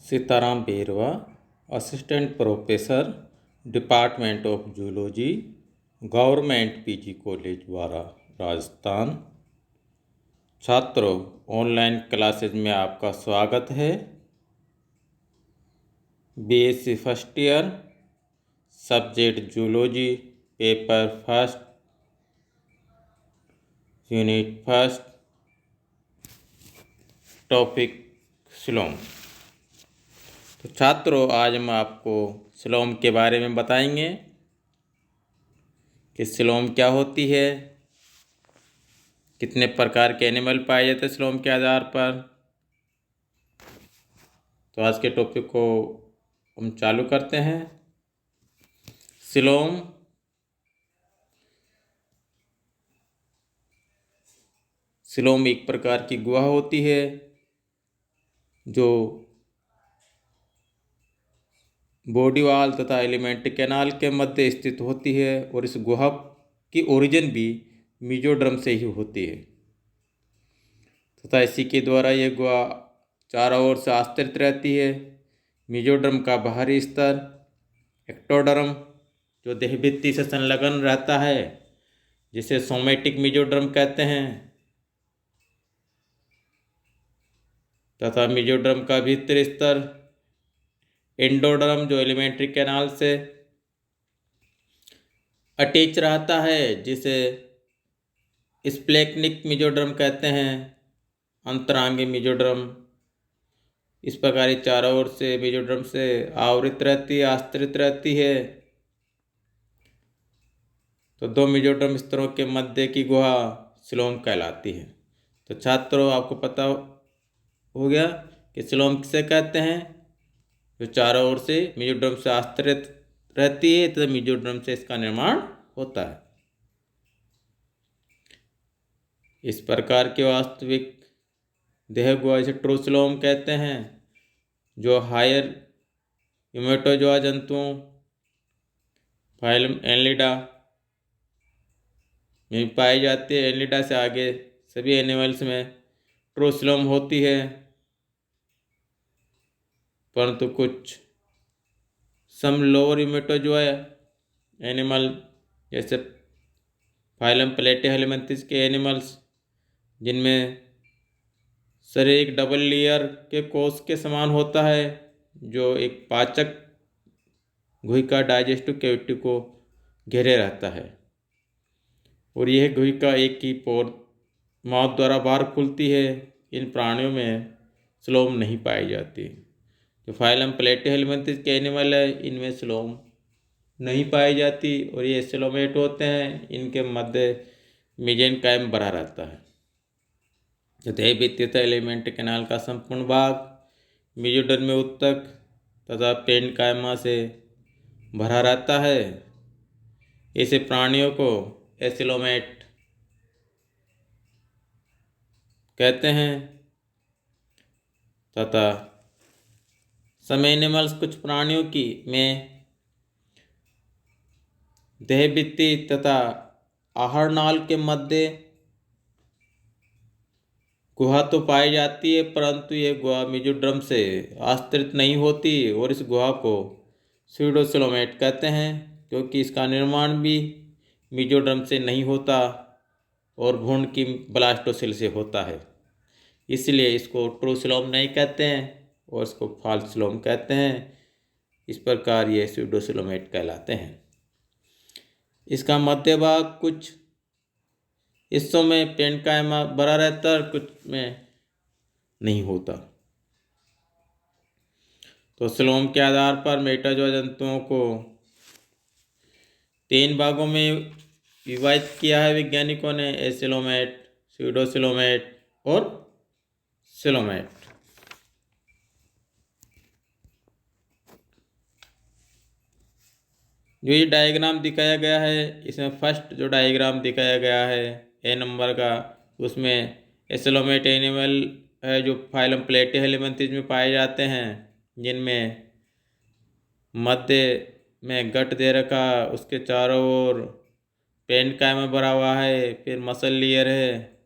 Sitaram Berwa, assistant professor, department of zoology, government PG college द्वारा राजस्थान। छात्रों, online classes में आपका स्वागत है। BSc first year, subject zoology, paper first, unit first, topic Shillong. तो छात्रों, आज हम आपको शिलोंग के बारे में बताएंगे कि शिलोंग क्या होती है, कितने प्रकार के एनिमल पाए जाते हैं शिलोंग के आधार पर। तो आज के टॉपिक को हम चालू करते हैं। शिलोंग एक प्रकार की गुहा होती है जो बॉडीवाल तथा एलिमेंट्री कैनाल के मध्य स्थित होती है, और इस गुहा की ओरिजिन भी मिजोरम से ही होती है तथा इसी के द्वारा यह गुहा चारों ओर से आस्तरित रहती है। मिजोरम का बाहरी स्तर एक्टोडर्म, जो देहभित्ति से संलग्न रहता है, जिसे सोमेटिक मिजोरम कहते हैं, तथा मिजोरम का भीतरी स्तर एंडोडर्म, जो एलिमेंट्री कैनाल से अटैच रहता है, जिसे स्प्लेक्निक मिजोरम कहते हैं, अंतरांगी मिजोरम। इस प्रकार चारों ओर से मिजोरम से आवृत रहती है, आस्तरित रहती है। तो दो मिजोरम स्तरों के मध्य की गुहा शिलोंग कहलाती है। तो छात्रों, आपको पता हो गया कि शिलोंग किसे कहते हैं, जो चारों ओर से मिजोरम से आस्तरित रहती है, तो मिजोरम से इसका निर्माण होता है। इस प्रकार के वास्तविक देह गुहा इसे ट्रू शिलोंग कहते हैं, जो हायर ह्यूमेटोजोआ जंतुओं फाइलम एनलिडा में पाई जाती है। एनलिडा से आगे सभी एनिमल्स में ट्रू शिलोंग होती है, परंतु कुछ सम लोअर ह्यूमेटोजोआ एनिमल जैसे फाइलम प्लेटिहेलमिन्थस के एनिमल्स, जिनमें शरीर एक डबल लेयर के कोश के समान होता है, जो एक पाचक गुहिका डाइजेस्टिव कैविटी को घेरे रहता है, और यह गुहिका एक ही पोर माउथ द्वारा बाहर खुलती है। इन प्राणियों में शिलोंग नहीं पाई जाती। जो फाइलम प्लेटिहेलमिन्थस के एनिमल है, इनमें शिलोंग नहीं पाई जाती, और ये शिलोमेट होते हैं। इनके मध्य मेसेंकाइम भरा रहता है। जो देहभित्ति तथा एलिमेंट्री कैनाल का संपूर्ण भाग मेसोडर्म में उत्तक तथा पेरेन्काइमा से भरा रहता है। ऐसे प्राणियों को एसिलोमेट कहते हैं। तथा सम एनिमल्स, कुछ प्राणियों की में देहभित्ति तथा आहार नाल के मध्य गुहा तो पाई जाती है, परंतु यह गुहा मेसोडर्म से आस्तरित नहीं होती, और इस गुहा को स्यूडोशिलोमेट कहते हैं, क्योंकि इसका निर्माण भी मेसोडर्म से नहीं होता और भ्रूण की ब्लास्टोसिल से होता है। इसलिए इसको ट्रू शिलोंग नहीं कहते हैं और इसको फॉल्स शिलोंग कहते हैं। इस प्रकार ये स्यूडोशिलोमेट कहलाते हैं। इसका मध्य भाग कुछ हिस्सों में पेरेन्काइमा भरा रहता है, कुछ में नहीं होता। तो शिलोंग के आधार पर मेटाजोआ जंतुओं को 3 भागों में विभाजित किया है वैज्ञानिकों ने: एसिलोमेट, स्यूडोशिलोमेट और शिलोमेट। जो ये डायग्राम दिखाया गया है, इसमें फर्स्ट जो डायग्राम दिखाया गया है ए नंबर का, उसमें एसिलोमेट एनिमल है जो फाइलम प्लेटिहेलमिन्थस में पाए जाते हैं, जिनमें मध्य में गट दे रखा, उसके चारों ओर पेरेन्काइमा भरा हुआ है, फिर मसल लेयर है,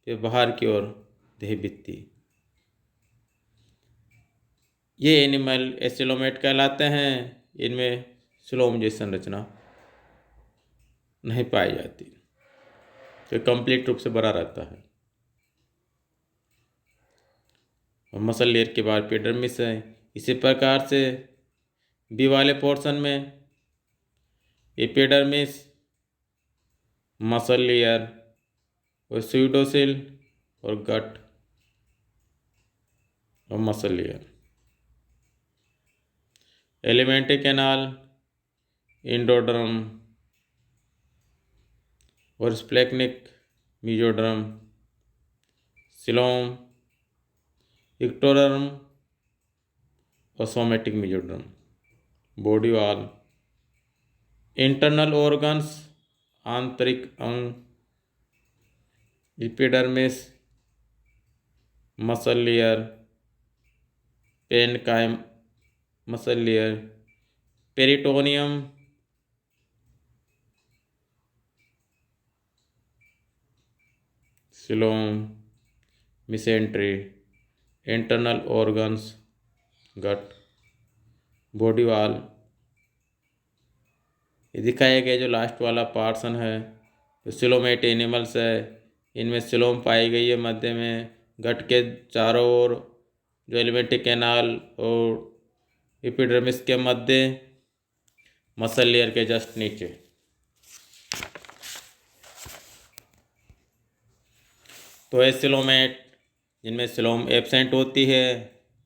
फिर बाहर की ओर देहभित्ति। ये एनिमल एसिलोमेट कहलाते हैं। इनमें सिलोम जैसी संरचना नहीं पाई जाती, तो कंप्लीट रूप से बड़ा रहता है। और मसल लेयर के बाद एपिडर्मिस है। इसी प्रकार से बी वाले पोर्शन में एपिडर्मिस, मसल लेयर और स्यूडोसिल और गट और muscle layer. Alimentary canal, endoderm और स्प्लेक्निक मेसोडर्म, सिलोम, इक्टोडर्म और somatic mesoderm. Body wall, internal organs, आंतरिक अंग, epidermis, muscle layer, parenchyma muscle layer, peritoneum, coelom, mesentery, internal organs, gut, body wall. ये दिखाया गया जो लास्ट वाला पार्सन है तो सिलोमेट एनिमल्स है। इनमें सिलोम पाई गई है मध्य में, गट के चारों ओर जो एलिमेंट्री कैनाल और एपिडर्मिस के मध्य, मसल लेयर के जस्ट नीचे। तो ये सिलोमेट जिनमें सिलोम एब्सेंट होती है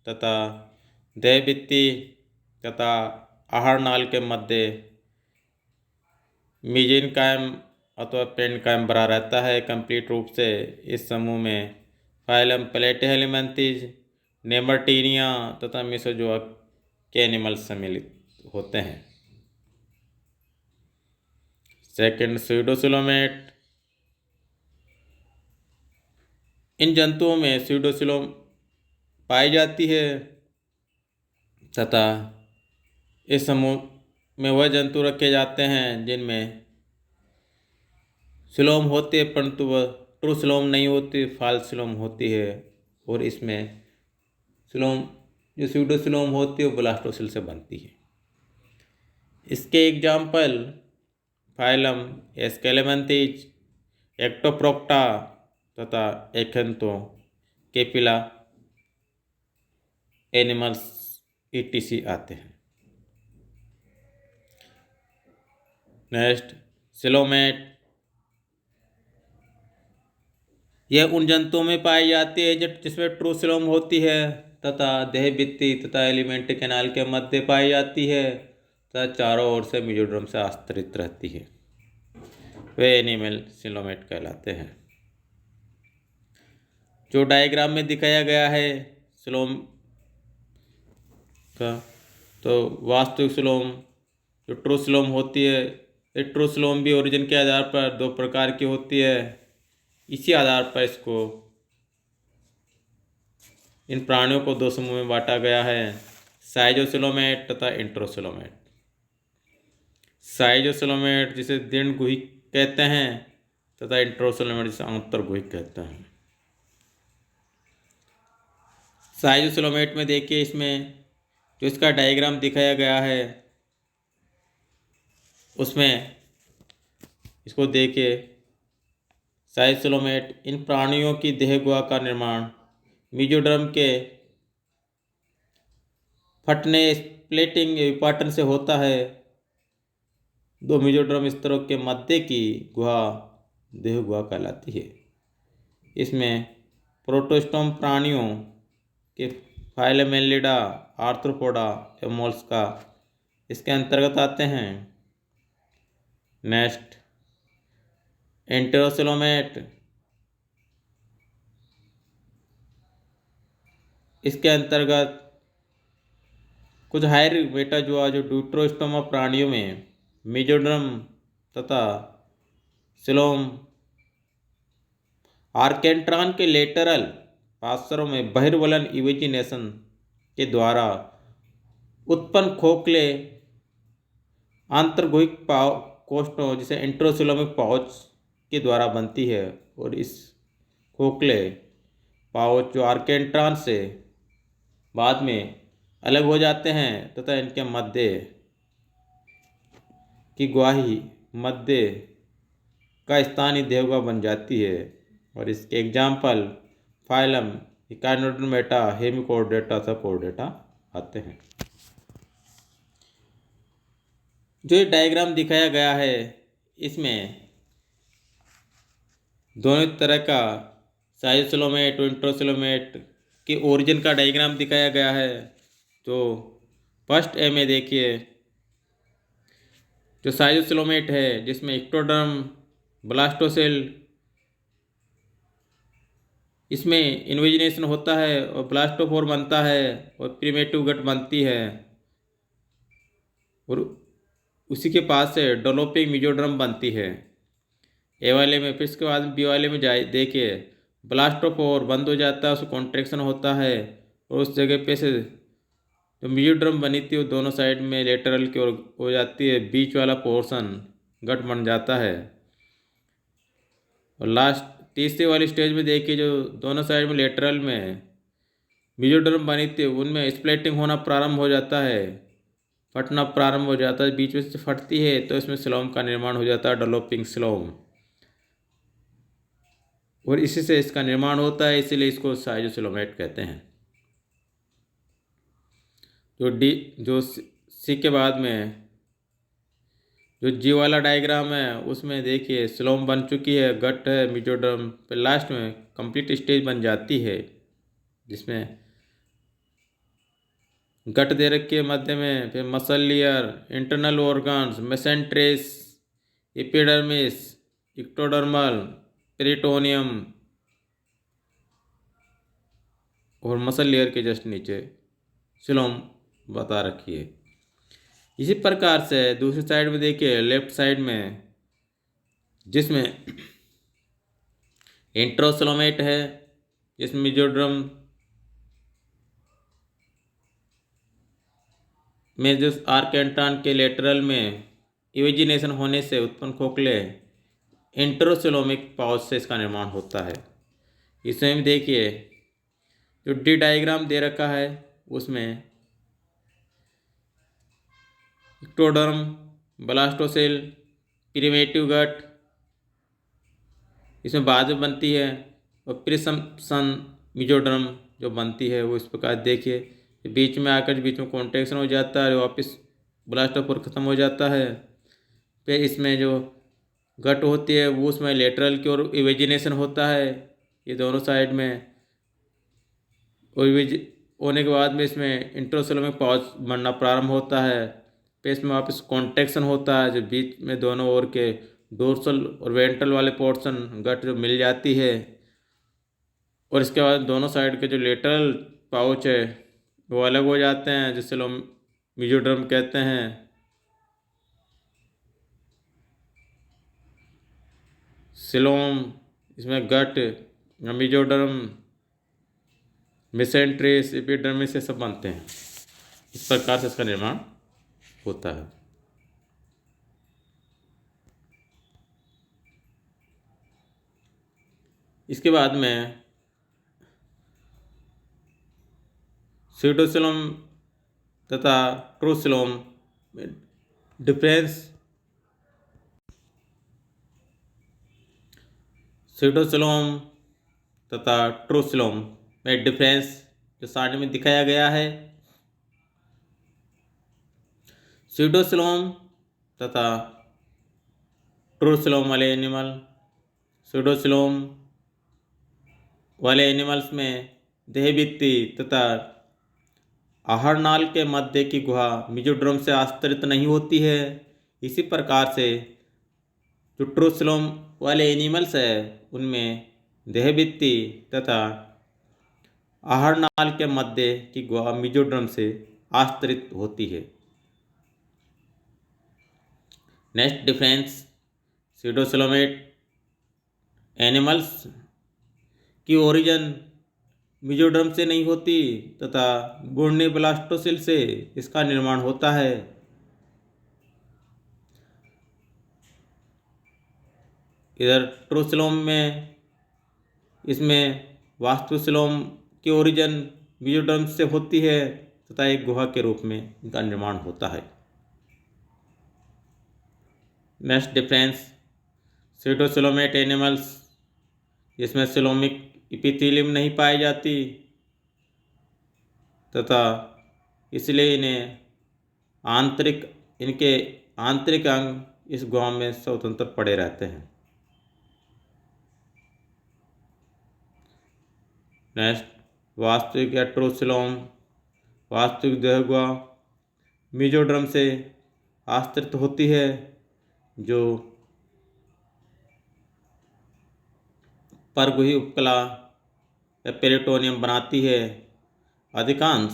तथा देहभित्ति तथा आहार नाल के मध्य मीजेनकाइम अथवा पेंडकाइम भरा रहता है कंप्लीट रूप से। इस समूह में फाइलम प्लेटिहेल्मिन्थेस, नेमर्टीनिया तथा मेसोजोआ के एनिमल्स सम्मिलित होते हैं। Second, pseudocoelomate. इन जंतुओं में स्यूडोसिलोम पाई जाती है तथा इस समूह में वह जंतु रखे जाते हैं जिनमें सिलोम होते हैं परंतु वह ट्रू सिलोम नहीं होती, फाल्स सिलोम होती है। और इसमें सिलोम जो स्यूडोसिलोम होती है वो ब्लास्टोसिल से बनती है। इसके एग्जाम्पल फाइलम एस्केलेमंथेस, एक्टोप्रोक्टा तथा एक्थेंथो केपिला एनिमल्स ETC आते हैं। Next, coelomate. यह उन जंतुओं में पाई जाती है जिसमें ट्रू सिलोम होती है तथा देहभित्ति तथा एलिमेंट्री कैनाल के मध्य पाई जाती है तथा चारों ओर से मेसोडर्म से आस्तरित रहती है। वे एनिमल सिलोमेट कहलाते हैं। जो डायग्राम में दिखाया गया है सिलोम का, तो वास्तविक सिलोम जो ट्रू सिलोम होती है, ये ट्रू सिलोम भी ओरिजिन के आधार पर दो प्रकार की होती है। इसी आधार पर इसको इन प्राणियों को दो समूह में बांटा गया है, साइजोसिलोमेट तथा इंट्रोसिलोमेट। साइजोसिलोमेट जिसे दीर्ण गुहिक कहते हैं तथा इंट्रोसिलोमेट जिसे आंतर गुहिक कहते हैं। साइजोसिलोमेट में देखिए, इसमें जो इसका डायग्राम दिखाया गया है उसमें इसको देखिए। साइजोसिलोमेट इन प्राणियों की देह गुहा का निर्माण मेसोडर्म के फटने, स्प्लिटिंग, विपाटन से होता है। दो मेसोडर्म स्तरों के मध्य की गुहा देह गुहा कहलाती है। इसमें प्रोटोस्टोम प्राणियों के फाइलम एनिलिडा, आर्थ्रोपोडा एवं मोलस्का इसके अंतर्गत आते हैं। नेक्स्ट, एंटेरोसिलोमेट। इसके अंतर्गत कुछ हायर मेटाजोआ जो ड्यूटरोस्टोमा प्राणियों में मेसोडर्म तथा सिलोम, आर्केंट्रॉन के लेटरल पार्श्वों में बहिर्वलन इवेजिनेशन के द्वारा उत्पन्न खोखले आंतरगुहिक कोष्ठों जिसे इंट्रोसिलोमिक पाउच के द्वारा बनती है। और इस खोखले पाउच जो आर्केंट्रॉन से बाद में अलग हो जाते हैं तथा इनके मध्य की ग्वाही मध्य का स्थानीय देवगा बन जाती है। और इसके एग्जाम्पल फाइलम, इकाइनोडर्मेटा, हेमिकोर्डेटा, सबकोर्डेटा आते हैं। जो ये डायग्राम दिखाया गया है इसमें दोनों तरह का साइटोसिलोमेट और इंट्रोसिलोमेट के ओरिजिन का डायग्राम दिखाया गया है। तो फर्स्ट ए में देखिए, जो साइटोसिलोमेट है जिसमें इक्टोडर्म, ब्लास्टोसेल, इसमें इन्वेजिनेशन होता है और ब्लास्टोफोर बनता है और प्रिमेटिव गट बनती है। और उसी के पास से डेवलपिंग मेसोडर्म बनती है ए वाले में। फिर इसके बाद बी वाले में जाए देखिए, ब्लास्टोफोर बंद हो जाता है, उसको कॉन्ट्रैक्शन होता है और उस जगह पे से जो मेसोडर्म बनी थी वो दोनों साइड में लेटरल की ओर हो जाती है, बीच वाला पोर्शन गट बन जाता है। और लास्ट तीसरी वाली स्टेज में देखिए, जो दोनों साइड में लेटरल में मेसोडर्म बनी थी उनमें स्प्लिटिंग होना प्रारंभ हो जाता है, फटना प्रारंभ हो जाता है, बीच में से फटती है तो इसमें सिलोम का निर्माण हो जाता है, डेवलपिंग सिलोम। और इसी से इसका निर्माण होता है, इसीलिए इसको साइटोसिलोमेट कहते हैं। जो सी के बाद में जो जी वाला डायग्राम है उसमें देखिए सिलोम बन चुकी है, गट है, मेसोडर्म, फिर लास्ट में कंप्लीट स्टेज बन जाती है जिसमें गट दे रखी है मध्य में, फिर muscle layer, internal organs, mesenteries, epidermis, ectodermal, peritoneum और मसल लेयर के जस्ट नीचे सिलोम बता रखी है। इसी प्रकार से दूसरी साइड में देखिए, लेफ्ट साइड में जिसमें इंट्रोसिलोमेट है, जिसमें मेसोडर्म में जो आर्केंट्रॉन के लेटरल में इवेजिनेशन होने से उत्पन्न खोखले इंट्रोसिलोमिक पाउच से इसका निर्माण होता है। इसमें देखिए जो डी डायग्राम दे रखा है उसमें इक्टोडर्म, ब्लास्टोसेल, प्रिमेटिव गट इसमें बाद में बनती है और प्रिसम्पशन मेसोडर्म जो बनती है वो इस प्रकार देखिए, बीच में आकर बीच में कॉन्ट्रैक्शन हो जाता है, वापस ब्लास्टोफोर ख़त्म हो जाता है। फिर इसमें जो गट होती है वो उसमें लेटरल की ओर इवेजिनेशन होता है, ये दोनों साइड में। और होने के बाद में इसमें इंट्रोसिलोमिक पाउच बनना प्रारंभ होता है, फिर इसमें वापस कॉन्ट्रैक्शन होता है, जो बीच में दोनों ओर के डोर्सल और वेंट्रल वाले पोर्शन गट जो मिल जाती है। और इसके बाद दोनों साइड के जो लेटरल पाउच है वो अलग हो जाते हैं, जिससे लोग मेसोडर्म कहते हैं। सिलोम, इसमें गट, मेसोडर्म, मेसेंट्रेस, एपिडर्मिस से सब बनते हैं। इस प्रकार से इसका निर्माण होता है। इसके बाद में स्यूडोसिलोम तथा ट्रूसिलोम में डिफरेंस। स्यूडोसिलोम तथा ट्रूसिलोम में डिफरेंस जो साइड में दिखाया गया है। स्यूडोसिलोम तथा ट्रूसिलोम वाले एनिमल, स्यूडोसिलोम वाले एनिमल्स में देहभित्ति तथा आहार नाल के मध्य की गुहा मेसोडर्म से आस्तरित नहीं होती है। इसी प्रकार से जो ट्रूसिलोम वाले एनिमल्स है उनमें देहभित्ति तथा आहार नाल के मध्य की गुहा मेसोडर्म से आस्तरित होती है। नेक्स्ट डिफरेंस, स्यूडोसिलोमेट एनिमल्स की ओरिजिन मेसोडर्म से नहीं होती तथा गुर्ने ब्लास्टोसिल से इसका निर्माण होता है। इधर ट्रूसिलोम में इसमें वास्तुसिलोम की ओरिजिन मेसोडर्म से होती है तथा एक गुहा के रूप में इनका निर्माण होता है। नेक्स्ट डिफरेंस, सीटोसिलोमेट एनिमल्स जिसमें सिलोमिक इपिथीलियम नहीं पाई जाती तथा इसलिए इनके आंतरिक अंग इस गुहा में स्वतंत्र पड़े रहते हैं। नेक्स्ट, वास्तविक या ट्रूसिलोम, वास्तविक देह गुहा मेसोडर्म से आश्रित होती है जो परगुही उपकला या पेरिटोनियम बनाती है। अधिकांश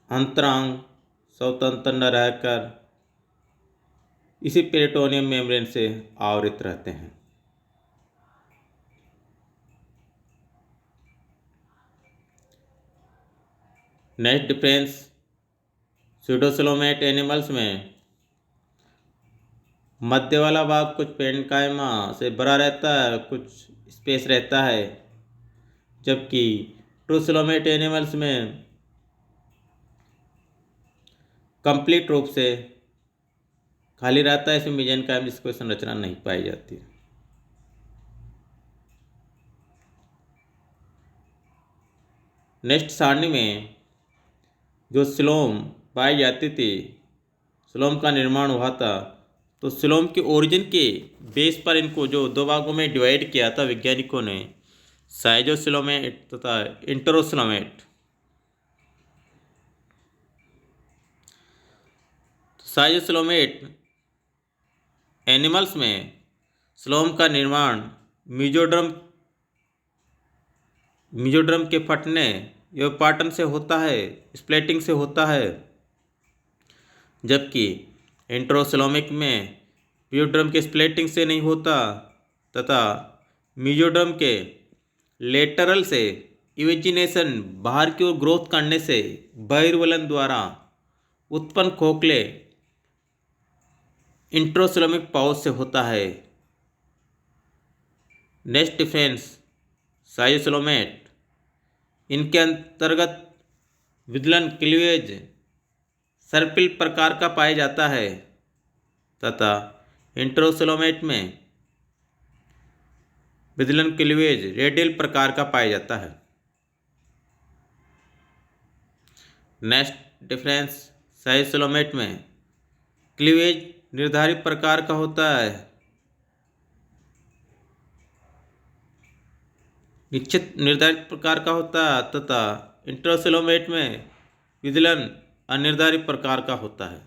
अंतरांग स्वतंत्र न रहकर इसी पेरिटोनियम मेम्ब्रेन से आवृत रहते हैं। नेक्स्ट डिफरेंस, सीटोसिलोमेट एनिमल्स में मध्य वाला भाग कुछ पेरेन्काइमा से भरा रहता है, कुछ स्पेस रहता है, जबकि ट्रूसिलोमेट एनिमल्स में कंप्लीट रूप से खाली रहता है। इसमें मेसेनकाइम जिसकी कोई संरचना नहीं पाई जाती। नेक्स्ट सारणी में जो सिलोम पाई जाती थी, सिलोम का निर्माण हुआ था, तो सिलोम के ओरिजिन के बेस पर इनको जो दो भागों में डिवाइड किया था वैज्ञानिकों ने, साइजोसिलोमेट तथा इंटरोसिलोमेट। साइजोसिलोमेट एनिमल्स में सिलोम का निर्माण मेसोडर्म के फटने या पाटन से होता है, स्प्लिटिंग से होता है, जबकि इंटरोसिलोमिक में मेसोडर्म के स्प्लिटिंग से नहीं होता तथा मेसोडर्म के लेटरल से इवेजिनेशन बाहर की ओर ग्रोथ करने से बहिर्वलन द्वारा उत्पन्न खोखले इंट्रोसिलोमिक पाउच से होता है। नेक्स्ट डिफरेंस, साइजोसिलोमेट इनके अंतर्गत विदलन क्लीवेज सर्पिल प्रकार का पाया जाता है तथा इंटरोसिलोमेट में विदलन क्लीवेज रेडियल प्रकार का पाया जाता है। नेक्स्ट डिफरेंस, साइजोसिलोमेट में क्लीवेज निर्धारित प्रकार का होता है, निश्चित निर्धारित प्रकार का होता है तथा इंटरोसिलोमेट में विदलन अनिर्धारित प्रकार का होता है।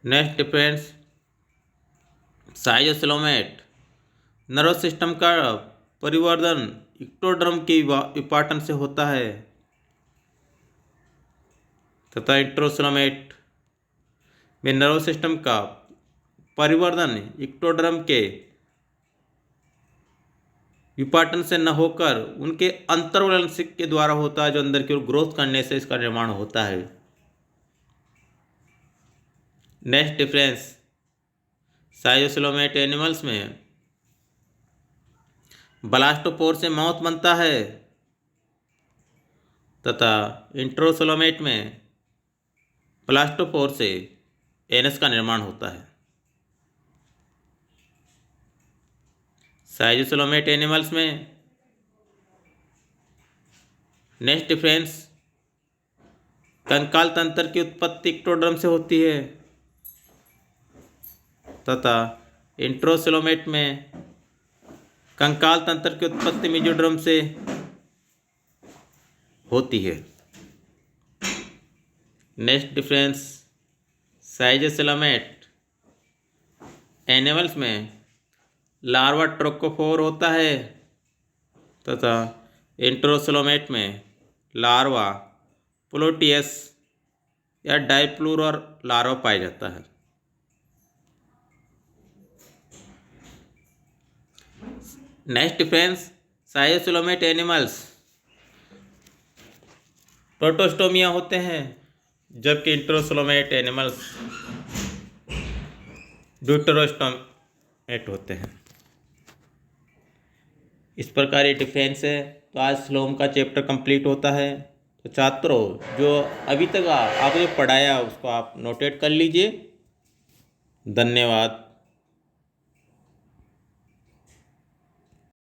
नेक्स्ट डिफरेंस, साइजोसिलोमेट नर्वस सिस्टम का परिवर्धन इक्टोडर्म के विपाटन से होता है तथा इंटरोसिलोमेट में नर्वस सिस्टम का परिवर्धन इक्टोडर्म के विपाटन से न होकर उनके अंतर्वलन के द्वारा होता है, जो अंदर की ओर ग्रोथ करने से इसका निर्माण होता है। नेक्स्ट डिफरेंस, साइजोसिलोमेट एनिमल्स में ब्लास्टोपोर से माउथ बनता है तथा इंटरोसिलोमेट में ब्लास्टोपोर से एनस का निर्माण होता है। साइजोसिलोमेट एनिमल्स में नेक्स्ट डिफरेंस, कंकाल तंत्र की उत्पत्ति इक्टोडर्म से होती है तथा इंटरोसिलोमेट में कंकाल तंत्र की उत्पत्ति मेसोडर्म से होती है। नेक्स्ट डिफरेंस, साइजोसिलोमेट एनिमल्स में लार्वा ट्रोकोफोर होता है तथा इंटरोसिलोमेट में लार्वा प्लोटियस या डाइप्लूरर लार्वा पाया जाता है। नेक्स्ट डिफरेंस, साइजोसिलोमेट एनिमल्स प्रोटोस्टोमिया होते हैं, जबकि इंटरोसिलोमेट एनिमल्स ड्यूटेरोस्टोमेट होते हैं। इस प्रकार ये डिफेंस है। तो आज स्लोम का चैप्टर कंप्लीट होता है। तो छात्रों, जो अभी तक आपने पढ़ाया उसको आप नोटेट कर लीजिए। धन्यवाद।